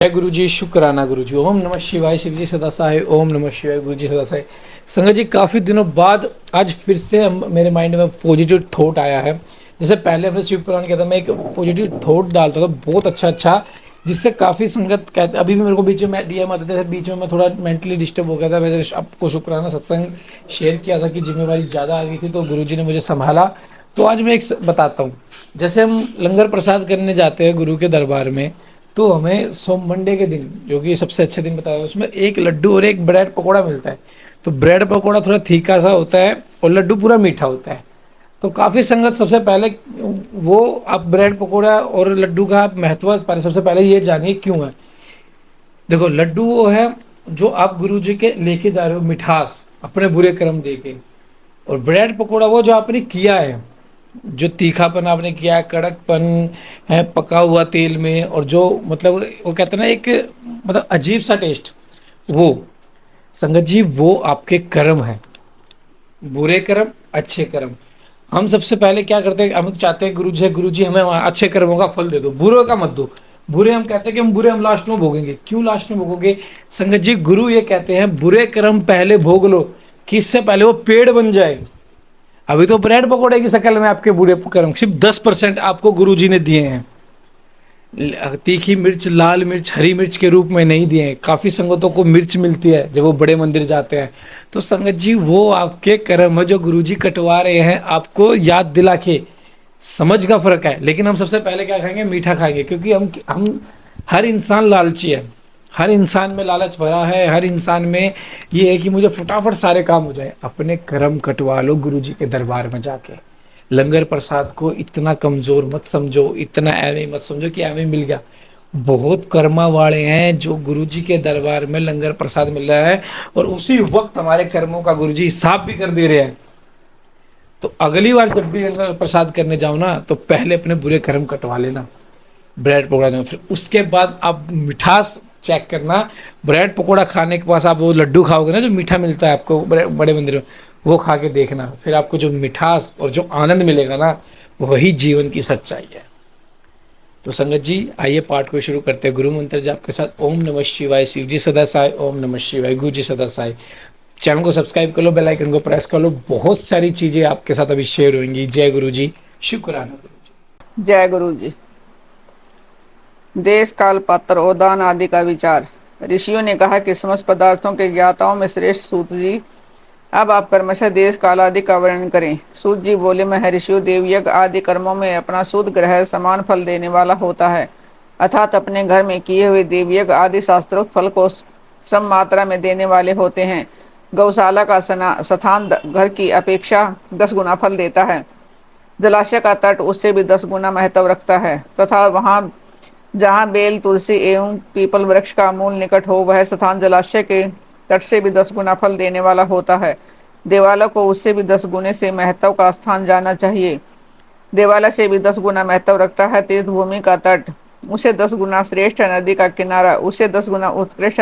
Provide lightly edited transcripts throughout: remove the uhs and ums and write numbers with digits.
जय गुरु जी, शुक्राना गुरु जी। ओम नमः शिवाय। शिव जी सदा सहाय। ओम नमः शिवाय। गुरु जी सदा सहाय। संगत जी, काफ़ी दिनों बाद आज फिर से मेरे माइंड में पॉजिटिव थॉट आया है। जैसे पहले हमने शिव पुराण किया था, मैं एक पॉजिटिव थॉट डालता था बहुत अच्छा अच्छा, जिससे काफ़ी संगत कहते, अभी भी मेरे को बीच में डीएम आते थे, बीच में मैं थोड़ा मेंटली डिस्टर्ब हो गया था। मैंने आपको शुक्राना सत्संग शेयर किया था कि जिम्मेवारी ज़्यादा आ गई थी, तो गुरु जी ने मुझे संभाला। तो आज मैं एक बताता हूँ। जैसे हम लंगर प्रसाद करने जाते हैं गुरु के दरबार में, तो हमें सोम मंडे के दिन, जो कि सबसे अच्छे दिन बताया, उसमें एक लड्डू और एक ब्रेड पकोड़ा मिलता है। तो ब्रेड पकोड़ा थोड़ा तीखा सा होता है और लड्डू पूरा मीठा होता है। तो काफ़ी संगत, सबसे पहले वो आप ब्रेड पकोड़ा और लड्डू का महत्व पहले, सबसे पहले ये जानिए क्यों है। देखो, लड्डू वो है जो आप गुरु जी के लेके जा रहे हो, मिठास अपने बुरे कर्म दे के। और ब्रेड पकोड़ा वो जो आपने किया है, जो तीखापन आपने किया है, कड़कपन है पका हुआ तेल में, और जो मतलब वो कहते हैं ना एक मतलब अजीब सा टेस्ट, वो संगत जी वो आपके कर्म है। बुरे कर्म, अच्छे कर्म। हम सबसे पहले क्या करते हैं, हम चाहते हैं गुरु जी हमें अच्छे कर्मों का फल दे दो, बुरे का मत दो। बुरे हम कहते हैं कि हम बुरे हम लास्ट में भोगेंगे। क्यों लास्ट में भोगोगे संगत जी? गुरु ये कहते हैं बुरे कर्म पहले भोग लो, कि इससे पहले वो पेड़ बन जाए। अभी तो ब्रेड पकोड़े की शक्ल में आपके बुरे कर्म सिर्फ 10% आपको गुरुजी ने दिए हैं। तीखी मिर्च, लाल मिर्च, हरी मिर्च के रूप में नहीं दिए हैं। काफ़ी संगतों को मिर्च मिलती है जब वो बड़े मंदिर जाते हैं। तो संगत जी वो आपके कर्म है जो गुरुजी कटवा रहे हैं आपको याद दिला के। समझ का फर्क है। लेकिन हम सबसे पहले क्या खाएंगे? मीठा खाएंगे, क्योंकि हम हर इंसान लालची है। हर इंसान में लालच भरा है। हर इंसान में ये है कि मुझे फटाफट सारे काम हो जाए। अपने कर्म कटवा लो गुरु जी के दरबार में जाके। लंगर प्रसाद को इतना कमजोर मत समझो, इतना एवं मत समझो कि एवं मिल गया। बहुत कर्मा वाले हैं जो गुरु जी के दरबार में लंगर प्रसाद मिल रहा है, और उसी वक्त हमारे कर्मों का गुरु जी हिसाब भी कर दे रहे हैं। तो अगली बार जब भी लंगर प्रसाद करने जाओ ना, तो पहले अपने बुरे कर्म कटवा लेना, ब्रेड पकौड़ा देना। फिर उसके बाद आप मिठास चेक करना। ब्रेड पकौड़ा खाने के पास आप वो लड्डू खाओगे ना, जो मीठा मिलता है आपको बड़े मंदिर में, वो खा के देखना। फिर आपको जो मिठास और जो आनंद मिलेगा ना, वही जीवन की सच्चाई है। तो संगत जी, आइए पाठ को शुरू करते हैं। गुरु मंत्र जाप के साथ। ओम नमः शिवाय। शिव जी सदा साय। ओम नमः शिवाय। गुरु जी सदा साय। चैनल को सब्सक्राइब कर लो, बेल आइकन को प्रेस कर लो। बहुत सारी चीज़ें आपके साथ अभी शेयर होंगी। जय गुरु जी, शुक्राना गुरु जी। जय गुरु जी। देश काल पात्र और दान आदि का विचार। ऋषियों ने कहा कि समस्त पदार्थों के ज्ञाताओं में श्रेष्ठ सूत जी, अब आप क्रमशः देश काल आदि का वर्णन करें। सूत जी बोले, मैं ऋषियों देवयज्ञ आदि कर्मों में अपना सूद ग्रह समान फल देने वाला होता है, अर्थात अपने घर में किए हुए देवयज्ञ आदि शास्त्रोक्त फल को सम मात्रा में देने वाले होते हैं। गौशाला का स्थान घर की अपेक्षा 10 गुना फल देता है। जलाशय का तट उससे भी 10 गुना महत्व रखता है, तथा वहाँ जहाँ बेल, तुलसी एवं पीपल वृक्ष का मूल निकट हो, वह स्थान जलाशय के तट से भी 10 गुना फल देने वाला होता है। देवालय को उससे भी 10 गुने से महत्व का स्थान जाना चाहिए। देवालय से भी 10 गुना महत्व रखता है तीर्थ भूमि का तट, उसे 10 गुना श्रेष्ठ नदी का किनारा, उसे 10 गुना उत्कृष्ट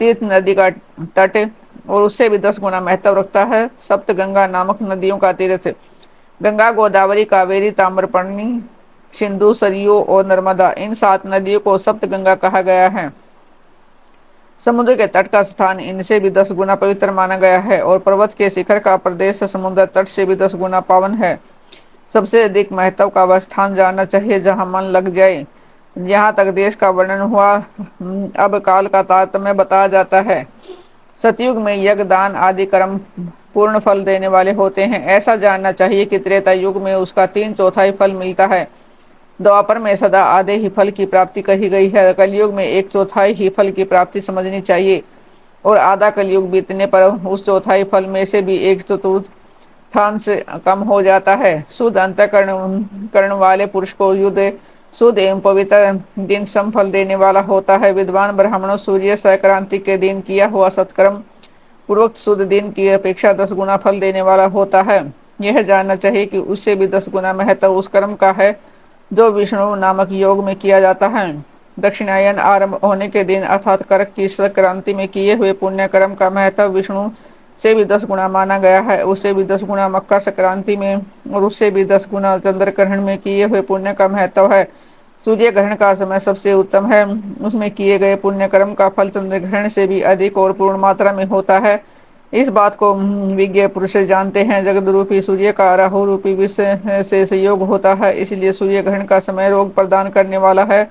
तीर्थ नदी का तट, और उससे भी 10 गुना महत्व रखता है सप्त गंगा नामक नदियों का तीर्थ। गंगा, गोदावरी, कावेरी, ताम्रपर्णी, सिंधु, सरयू और नर्मदा, इन 7 नदियों को सप्त गंगा कहा गया है। समुद्र के तट का स्थान इनसे भी 10 गुना पवित्र माना गया है, और पर्वत के शिखर का प्रदेश समुद्र तट से भी 10 गुना पावन है। सबसे अधिक महत्व का वह स्थान जानना चाहिए जहाँ मन लग जाए। यहाँ तक देश का वर्णन हुआ, अब काल का तारतम्य बताया जाता है। सतयुग में यज्ञ, दान आदि कर्म पूर्ण फल देने वाले होते हैं। ऐसा जानना चाहिए कि त्रेता युग में उसका 3/4 फल मिलता है। द्वापर में सदा आधे ही फल की प्राप्ति कही गई है। कलयुग में 1/4 ही फल की प्राप्ति समझनी चाहिए, और आधा कलयुग बीतने पर उस चौथाई फल में से भी 1/4 से कम हो जाता है। शुद्ध अंतःकरण करण वाले पुरुष को युद्ध शुद्ध एवं पवित्र दिन सम फल देने वाला होता है। विद्वान ब्राह्मणों सूर्य संक्रांति के दिन किया हुआ सत्कर्म पूर्वोक्त शुद्ध दिन की अपेक्षा 10 गुना फल देने वाला होता है। यह जानना चाहिए कि उससे भी 10 गुना महत्व उस कर्म का है जो विष्णु नामक योग में किया जाता है। दक्षिणायन आरंभ होने के दिन अर्थात कर्क की संक्रांति में किए हुए पुण्य कर्म का महत्व विष्णु से भी 10 गुना माना गया है। उससे भी 10 गुना मकर संक्रांति में, और उससे भी 10 गुना चंद्रग्रहण में किए हुए पुण्य का महत्व है। सूर्य ग्रहण का समय सबसे उत्तम है। उसमें किए गए पुण्य कर्म का फल चंद्र ग्रहण से भी अधिक और पूर्ण मात्रा में होता है। इस बात को विज्ञ पुरुष जानते हैं। जगत रूपी सूर्य का राहु रूपी विष से संयोग होता है, इसलिए सूर्य ग्रहण का समय रोग प्रदान करने वाला है।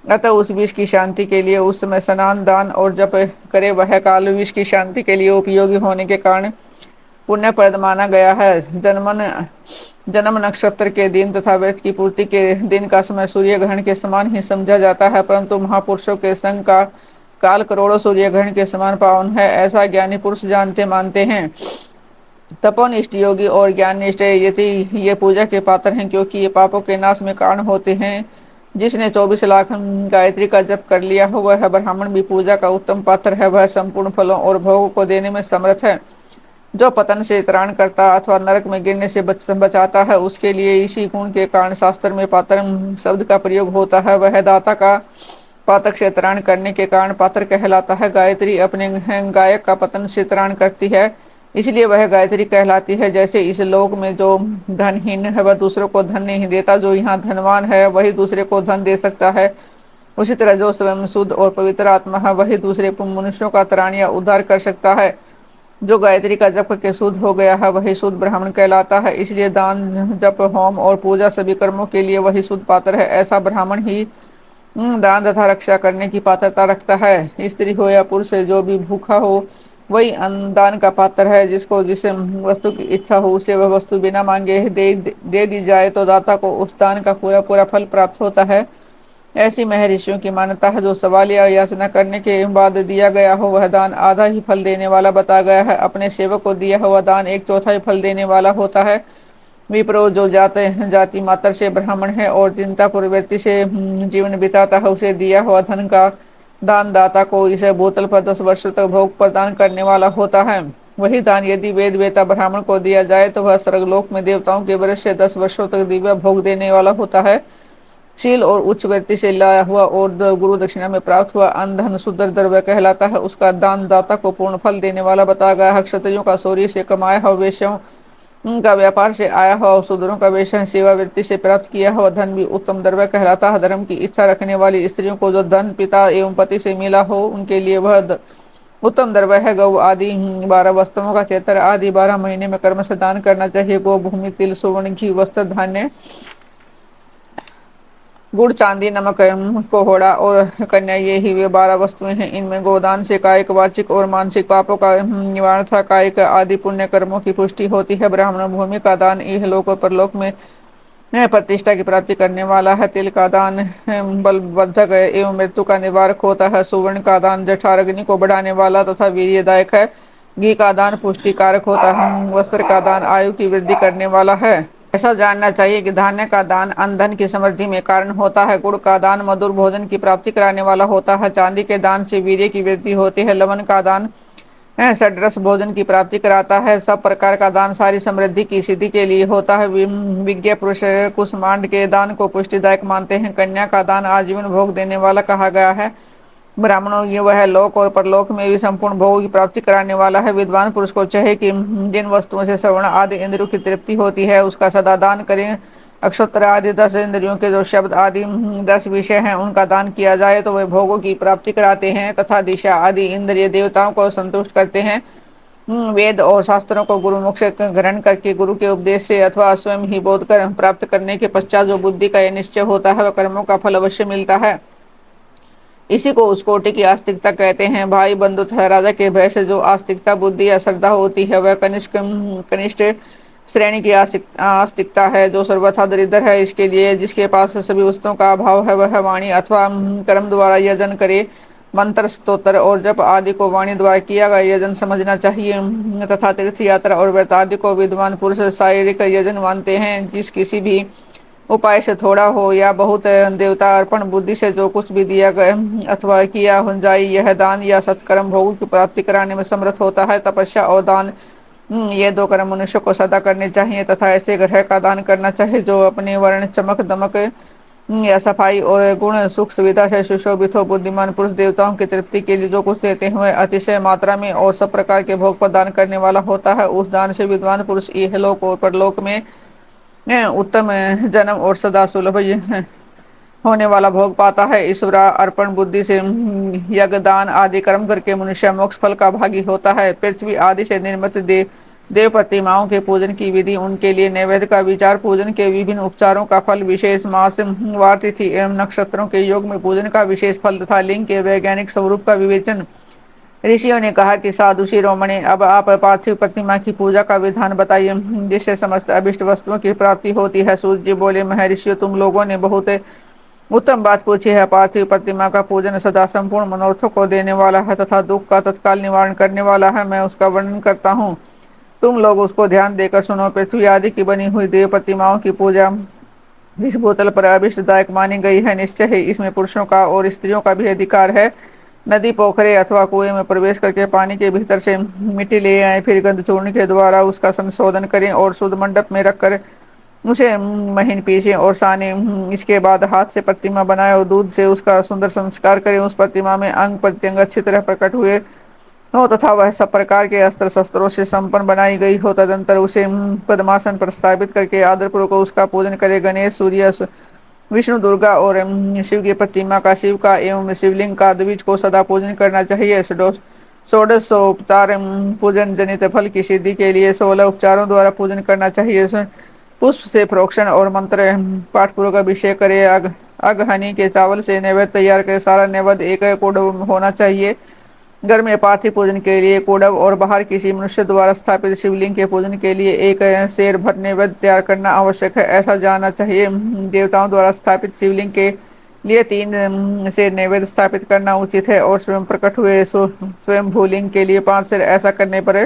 अतः उस विष की शांति के लिए उस समय स्नान दान और जप करे। वह काल विष की शांति के लिए उपयोगी होने के कारण पुण्यप्रद माना गया है। जन्म नक्षत्र के दिन तथा व्रत की पूर्ति के दिन का समय सूर्य ग्रहण के समान ही समझा जाता है, परंतु महापुरुषों के संग का काल करोड़ों सूर्य ग्रहण के समान पावन है, ऐसा ज्ञानी पुरुष जानते मानते हैं। तपोनिष्ठ योगी और ज्ञाननिष्ठ यति ये पूजा के पात्र हैं, क्योंकि ये पापों के नाश में कारण होते हैं। जिसने 24 लाख गायत्री का जप कर लिया हो वह ब्राह्मण भी पूजा का उत्तम पात्र है। वह संपूर्ण फलों और भोगों को देने में समर्थ है। जो पतन से त्राण करता अथवा नरक में गिरने से बचाता है, उसके लिए इसी गुण के कारण शास्त्र में पात्र शब्द का प्रयोग होता है। वह दाता का पातक से त्राण करने के कारण पात्र कहलाता है। गायत्री अपने गायक का पतन से त्राण करती है, इसलिए वह गायत्री कहलाती है। जैसे इस लोक में जो धनहीन है वह दूसरों को धन नहीं देता, जो यहाँ धनवान है वही दूसरे को धन दे सकता है, उसी तरह जो स्वयं शुद्ध और पवित्र आत्मा है वही दूसरे मनुष्यों का त्राण या उद्धार कर सकता है। जो गायत्री का जप करके शुद्ध हो गया है वही शुद्ध ब्राह्मण कहलाता है। इसलिए दान जप होम और पूजा सभी कर्मों के लिए वही शुद्ध पात्र है। ऐसा ब्राह्मण ही दान तथा रक्षा करने की पात्रता रखता है। स्त्री हो या पुरुष है, जो भी भूखा हो वही दान का पात्र है। जिसको जिस वस्तु की इच्छा हो उसे वह वस्तु बिना मांगे दे दी जाए तो दाता को उस दान का पूरा पूरा फल प्राप्त होता है। ऐसी महर्षियों की मान्यता है। जो सवाल या याचना करने के बाद दिया गया हो वह दान आधा ही फल देने वाला बता गया है। अपने सेवक को दिया हुआ दान 1/4 फल देने वाला होता है। विप्रो जो जाति मात्र से ब्राह्मण है और चिंता प्रवृत्ति से जीवन बिताता है, उसे दिया हुआ धन का दान दाता को इसे बोतल पर 10 वर्षों तक भोग प्रदान करने वाला होता है। वही दान यदि वेद वेता ब्राह्मण को दिया जाए तो वह स्वर्गलोक में देवताओं के वरस से 10 वर्षों तक दिव्य भोग देने वाला होता है। शील और उच्च वृत्ति से लाया हुआ और गुरु दक्षिणा में प्राप्त हुआ धन शुद्ध द्रव्य कहलाता है। उसका दान दाता को पूर्ण फल देने वाला बताया गया है। क्षत्रियों का शौर्य से कमाया हुआ वेश्यों का व्यापार से आया हुआ और शूद्रों का वेश्या सेवा वृत्ति से प्राप्त किया हुआ धन भी उत्तम द्रव्य कहलाता है। धर्म की इच्छा रखने वाली स्त्रियों को जो धन पिता एवं पति से मिला हो उनके लिए वह उत्तम द्रव्य है। गौ आदि 12 वस्त्रों का चेतर आदि 12 महीने में कर्म से दान करना चाहिए। गो भूमि तिल सुवर्ण घी वस्त्र धान्य गुड़ चांदी नमक कोहड़ा और कन्या, ये ही वे 12 वस्तुएं हैं। इनमें गोदान से कायिक वाचिक और मानसिक पापों का निवारण तथा कायिक आदि पुण्य कर्मों की पुष्टि होती है। ब्राह्मण भूमि का दान इहलोक और परलोक में प्रतिष्ठा की प्राप्ति करने वाला है। तिल का दान बलवर्धक एवं मृत्यु का निवारक होता है। सुवर्ण का दान जठर अग्नि को बढ़ाने वाला तथा वीर्यदायक है। घी का दान पुष्टिकारक होता है। वस्त्र का दान आयु की वृद्धि करने वाला है। ऐसा जानना चाहिए कि धान्य का दान अन्न धन की समृद्धि में कारण होता है। गुड़ का दान मधुर भोजन की प्राप्ति कराने वाला होता है। चांदी के दान से वीर्य की वृद्धि होती है। लवण का दान षड्रस भोजन की प्राप्ति कराता है। सब प्रकार का दान सारी समृद्धि की सिद्धि के लिए होता है। विज्ञ पुरुष कुष्मांड के दान को पुष्टिदायक मानते हैं। कन्या का दान आजीवन भोग देने वाला कहा गया है। ब्राह्मणों ये वह लोक और परलोक में भी संपूर्ण भोग की प्राप्ति कराने वाला है। विद्वान पुरुष को चाहे कि जिन वस्तुओं से श्रवण आदि इंद्रियों की तृप्ति होती है उसका सदा दान करें। अक्षत्र आदि 10 इंद्रियों के जो शब्द आदि 10 विषय हैं उनका दान किया जाए तो वे भोगों की प्राप्ति कराते हैं तथा दिशा आदि इंद्रिय देवताओं को संतुष्ट करते हैं। वेद और शास्त्रों को गुरुमुख से ग्रहण करके गुरु के उपदेश से अथवा स्वयं ही बोध कर प्राप्त करने के पश्चात जो बुद्धि का यह निश्चय होता है वह कर्मों का फल अवश्य मिलता है। इसी को उस कोटि की आस्तिकता कहते हैं। भाई बंधु तथा राजा के भय से जो आस्तिकता बुद्धि या श्रद्धा होती है वह कनिष्ठ श्रेणी की आस्तिकता है, जो सर्वथा दरिद्र है। इसके लिए जिसके पास सभी वस्तुओं का अभाव है वह वाणी अथवा कर्म द्वारा यजन करे। मंत्र स्तोत्र और जप आदि को वाणी द्वारा किया गया यजन समझना चाहिए तथा तीर्थ यात्रा और व्रत आदि को विद्वान पुरुष शारीरिक यजन मानते हैं। जिस किसी भी उपाय से थोड़ा हो या बहुत देवता अर्पण बुद्धि से जो कुछ भी दिया गया अथवा किया हो जाए यह दान या सत्कर्म भोग की प्राप्ति कराने में समर्थ होता है। तपस्या और दान ये 2 कर्म मनुष्य को सदा करने चाहिए तथा ऐसे ग्रह का दान करना चाहिए जो अपने वर्ण चमक दमक या सफाई और गुण सुख सुविधा से सुशोभित हो। बुद्धिमान पुरुष देवताओं की तृप्ति के लिए जो कुछ देते हुए अतिशय मात्रा में और सब प्रकार के भोग प्रदान करने वाला होता है। उस दान से विद्वान पुरुष इहलोक और परलोक में उत्तम जन्म और सदा सुलभ होने वाला भोग पाता है। ईश्वर अर्पण बुद्धि से यज्ञ दान आदि कर्म करके मनुष्य मोक्ष फल का भागी होता है। पृथ्वी आदि से निर्मित देव प्रतिमाओं के पूजन की विधि, उनके लिए नैवेद्य का विचार, पूजन के विभिन्न उपचारों का फल, विशेष मास वार तिथि एवं नक्षत्रों के योग में पूजन का विशेष फल तथा लिंग के वैज्ञानिक स्वरूप का विवेचन। ऋषियों ने कहा कि साधु शिरोमणि, अब आप पार्थिव प्रतिमा की पूजा का विधान बताइए जिससे समस्त अभिष्ट वस्तुओं की प्राप्ति होती है। सूर्य जी बोले, महर्षियों, तुम लोगों ने बहुत उत्तम बात पूछी है। पार्थिव प्रतिमा का पूजन सदा संपूर्ण मनोरथों को देने वाला है तथा दुख का तत्काल निवारण करने वाला है। मैं उसका वर्णन करता हूँ, तुम लोग उसको ध्यान देकर सुनो। पृथ्वी आदि की बनी हुई देव प्रतिमाओं की पूजा इस बोतल पर अभिष्टदायक मानी गई है। निश्चय ही इसमें पुरुषों का और स्त्रियों का भी अधिकार है। नदी, पोखरे अथवा कुएं में प्रवेश करके पानी के भीतर से मिट्टी ले आए, फिर गंध चूर्ण के द्वारा उसका संशोधन करें और शुद्ध मंडप में रखकर उसे महीन पीसें और साने। इसके बाद हाथ से प्रतिमा बनाए और दूध से उसका सुंदर संस्कार करें। उस प्रतिमा में अंग प्रत्यंग अच्छी तरह प्रकट हुए हो तथा वह सब प्रकार के अस्त्र शस्त्रों से संपन्न बनाई गई हो। तदंतर उसे पद्मासन पर स्थापित करके आदरपूर्वक उसका पूजन करे। गणेश, सूर्य, विष्णु, दुर्गा और शिव की प्रतिमा का, शिव का एवं शिवलिंग का, द्विज को सदा पूजन करना चाहिए। षोडशोपचार पूजन जनित फल की सिद्धि के लिए 16 उपचारों द्वारा पूजन करना चाहिए। पुष्प से प्रोक्षण और मंत्र पाठ पूर्वक अभिषेक करे। अगहनी के चावल से नैवेद्य तैयार करे। सारा नैवेद्य एक कोडव होना चाहिए। घर में पार्थिव पूजन के लिए कोडव और बाहर किसी मनुष्य द्वारा स्थापित शिवलिंग के पूजन के लिए एक शेर भर नैवेद्य तैयार करना आवश्यक है। ऐसा जानना चाहिए, देवताओं द्वारा स्थापित शिवलिंग के लिए 3 शेर नैवेद्य स्थापित करना उचित है और स्वयं प्रकट हुए स्वयं भूलिंग के लिए 5 शेर। ऐसा करने पर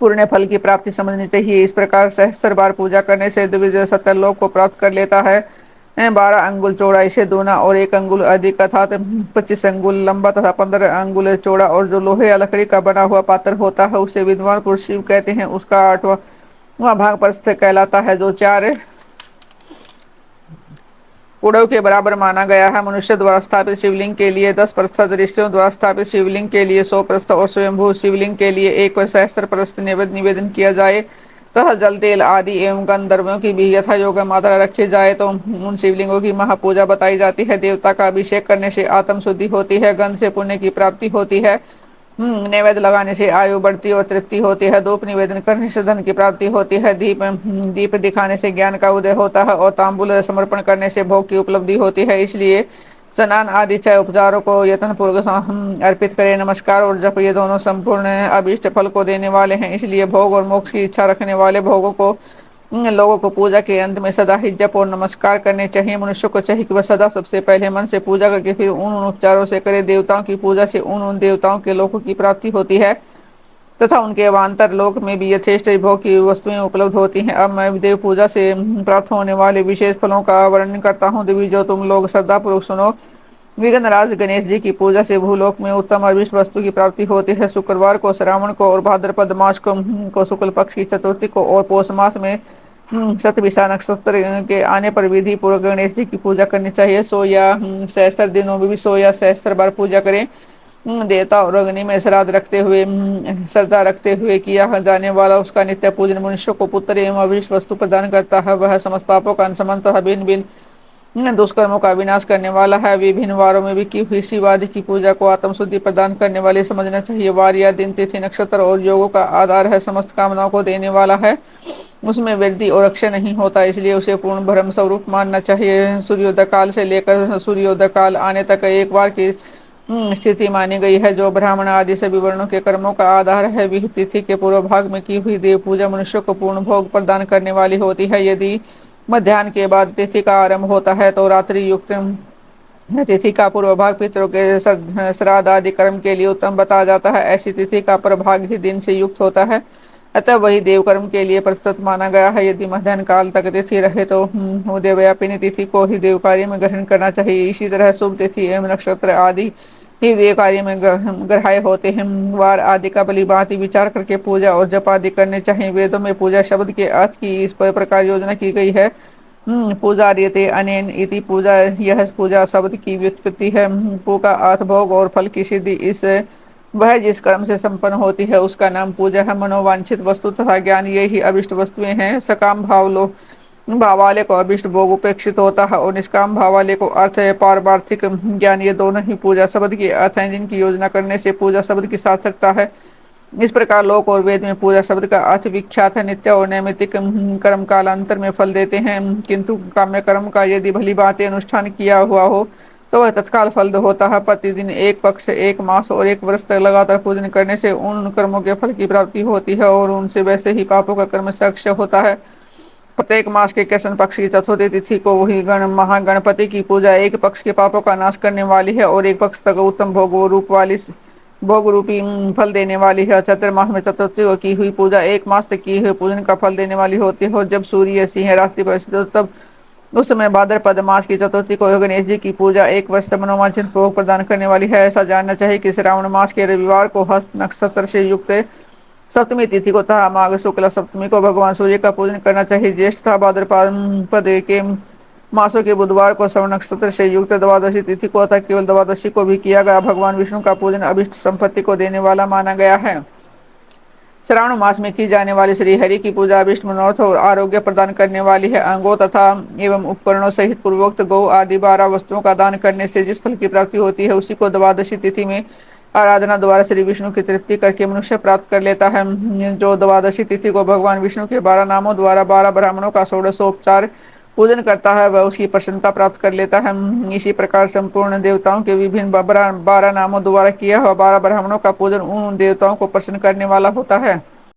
पूर्ण फल की प्राप्ति समझनी चाहिए। इस प्रकार सहस्र बार पूजा करने से द्विज सत्यलोक को प्राप्त कर लेता है। 12 अंगुल चौड़ा इसे दूना और 1 अंगुल अधिक अर्थात 25 अंगुल लंबा तथा 15 अंगुल चौड़ा और जो लोहे या लकड़ी का बना हुआ पात्र होता है उसे विद्वान पुरुष शिव कहते हैं। उसका 8वां भाग प्रस्थ कहलाता है जो 4 कुड़व के बराबर माना गया है। मनुष्य द्वारा स्थापित शिवलिंग के लिए 10 प्रस्थ, ऋषियों द्वारा स्थापित शिवलिंग के लिए 100 प्रस्थ और स्वयंभू शिवलिंग के लिए 1 सहस्त्र प्रस्थ नैवेद्य निवेदन किया जाए तथा जल, तेल आदि एवं गंधर्वों की भी यथा योग्य मात्रा रखी जाए तो उन शिवलिंगों की महापूजा बताई जाती है। देवता का अभिषेक करने से आत्म शुद्धि होती है, गंध से पुण्य की प्राप्ति होती है, नैवेद्य लगाने से आयु बढ़ती और तृप्ति होती है, धूप निवेदन करने से धन की प्राप्ति होती है, दीप दिखाने से ज्ञान का उदय होता है और तांबूल समर्पण करने से भोग की उपलब्धि होती है। इसलिए स्नान आदि 6 उपचारों को यत्न पूर्वक अर्पित करें। नमस्कार और जप, ये दोनों संपूर्ण अभीष्ट फल को देने वाले हैं। इसलिए भोग और मोक्ष की इच्छा रखने वाले भोगों को लोगों को पूजा के अंत में सदा ही जप और नमस्कार करने चाहिए। मनुष्य को चाहिए कि वह सदा सबसे पहले मन से पूजा करके फिर उन उपचारों से करे। देवताओं की पूजा से उन देवताओं के लोकों की प्राप्ति होती है तथा उनके अवान्तर लोक में भी यथेष्ट भोग की वस्तुएं उपलब्ध होती हैं। अब मैं देव पूजा से प्राप्त होने वाले विशेष फलों का वर्णन करता हूँ। देवी, जो तुम लोग श्रद्धापूर्वक सुनो। विघ्नराज गणेश जी की पूजा से भूलोक में उत्तम अभिष्ट वस्तु की प्राप्ति होती है। शुक्रवार को, श्रावण को और भाद्रपद मास को शुक्ल पक्ष की चतुर्थी को और पौष मास में शतभिषा नक्षत्र के आने पर विधि पूर्वक गणेश जी की पूजा करनी चाहिए। 100 या सहस्त्र दिनों में भी 100 या सहस्त्र बार पूजा करें। देवता और अग्नि में श्राद्ध रखते हुए श्रद्धा रखते हुए किया जाने वाला उसका नित्य पूजन मनुष्य को पुत्र एवं अभिष्ट वस्तु प्रदान करता है। वह समस्त पापों का अंशमन तथा भिन्न भिन्न दुष्कर्मों का विनाश करने वाला है। विभिन्न वारों में भी की हुई शिव आदि की पूजा को आत्मशुद्धि प्रदान करने वाले समझना चाहिए। वार या दिन, तिथि, नक्षत्र और योगों का आधार है, समस्त कामनाओं को देने वाला है, उसमें वृद्धि और अक्षय नहीं होता, इसलिए उसे पूर्ण ब्रह्म स्वरूप मानना चाहिए। सूर्योदय काल से लेकर सूर्योदय काल आने तक एक बार की स्थिति मानी गई है जो ब्राह्मण आदि सभी वर्णों के कर्मों का आधार है। विहित तिथि के पूर्व भाग में की हुई देव पूजा मनुष्य को पूर्ण भोग प्रदान करने वाली होती है। यदि मध्याह्न के बाद तिथि का आरंभ होता है तो रात्रि युक्त तिथि का पूर्व भाग पितरों के श्राद्ध आदि कर्म के लिए उत्तम बताया जाता है। ऐसी तिथि का प्रभाग ही दिन से युक्त होता है, अतः वही देव कर्म के लिए प्रस्तुत माना गया है। यदि मध्याह्न काल तक तिथि रहे तो उदयव्यापिनी तिथि को ही देव कार्य में ग्रहण करना चाहिए। इसी तरह शुभ तिथि एवं नक्षत्र आदि ही देव कार्य में ग्रहाय होते हैं। वार आदि का भली भांति विचार करके पूजा और जप आदि करने चाहिए। वेदों में पूजा शब्द के अर्थ की इस प्रकार योजना की गई है। पूजा रीते अनेन इति पूजा, यह पूजा शब्द की व्युत्पत्ति है। पू का अर्थ भोग और फल की सिद्धि। इस वह जिस कर्म से संपन्न होती है उसका नाम पूजा है। मनोवांछित वस्तु तथा ज्ञान, ये ही अभिष्ट वस्तुएं हैं। सकाम भाव भावालय को अभिष्ट भोग उपेक्षित होता है और निष्काम भावालय को अर्थ है पारमार्थिक ज्ञान। ये दोनों ही पूजा शब्द की अर्थ हैं जिनकी योजना करने से पूजा शब्द की सार्थकता है। इस प्रकार लोक और वेद में पूजा शब्द का अर्थ विख्यात है। नित्य और नैमित्तिक कर्म कालांतर में फल देते हैं, किंतु काम्य कर्म का यदि भली भांति अनुष्ठान किया हुआ हो तो वह तत्काल फल होता है। प्रतिदिन एक पक्ष, एक मास और एक वर्ष तक लगातार पूजन करने से उन कर्मों के फल की प्राप्ति होती है और उनसे वैसे ही पापों का कर्म साक्ष्य होता है। प्रत्येक मास के कृष्ण पक्ष की चतुर्थी तिथि को वही महागणपति की पूजा एक पक्ष के पापों का नाश करने वाली है और एक पक्ष तक उत्तम भोग रूपी फल देने वाली है। चतुर्मास में चतुर्थी को की हुई पूजा एक मास तक की हुई पूजन का फल देने वाली होती है। और जब सूर्य सिंह राशि पर स्थित हो तब उस समय भाद्रपद मास की चतुर्थी को गणेश जी की पूजा एक वर्ष तक मनोवांछित भोग प्रदान करने वाली है। ऐसा जानना चाहिए कि श्रावण मास के रविवार को हस्त नक्षत्र से युक्त सप्तमी तिथि को तथा माघ शुक्ल सप्तमी को भगवान सूर्य का पूजन करना चाहिए। ज्येष्ठ तथा भाद्रपद के मासों के बुधवार को श्रवण नक्षत्र से युक्त द्वादशी तिथि को अतः केवल द्वादशी को भी किया गया। भगवान विष्णु का पूजन अभिष्ट संपत्ति को देने वाला माना गया है। श्रावण मास में की जाने वाली श्री हरि की पूजा अभिष्ट मनोरथ और आरोग्य प्रदान करने वाली है। अंगों तथा एवं उपकरणों सहित पूर्वोक्त गौ आदि 12 वस्तुओं का दान करने से जिस फल की प्राप्ति होती है उसी को द्वादशी तिथि में आराधना द्वारा श्री विष्णु की तृप्ति करके मनुष्य प्राप्त कर लेता है। जो द्वादशी तिथि को भगवान विष्णु के 12 नामों द्वारा 12 ब्राह्मणों का षोडशोपचार पूजन करता है वह उसकी प्रसन्नता प्राप्त कर लेता है। इसी प्रकार संपूर्ण देवताओं के विभिन्न 12 नामों द्वारा किया हुआ 12 ब्राह्मणों का पूजन उन देवताओं को प्रसन्न करने वाला होता है।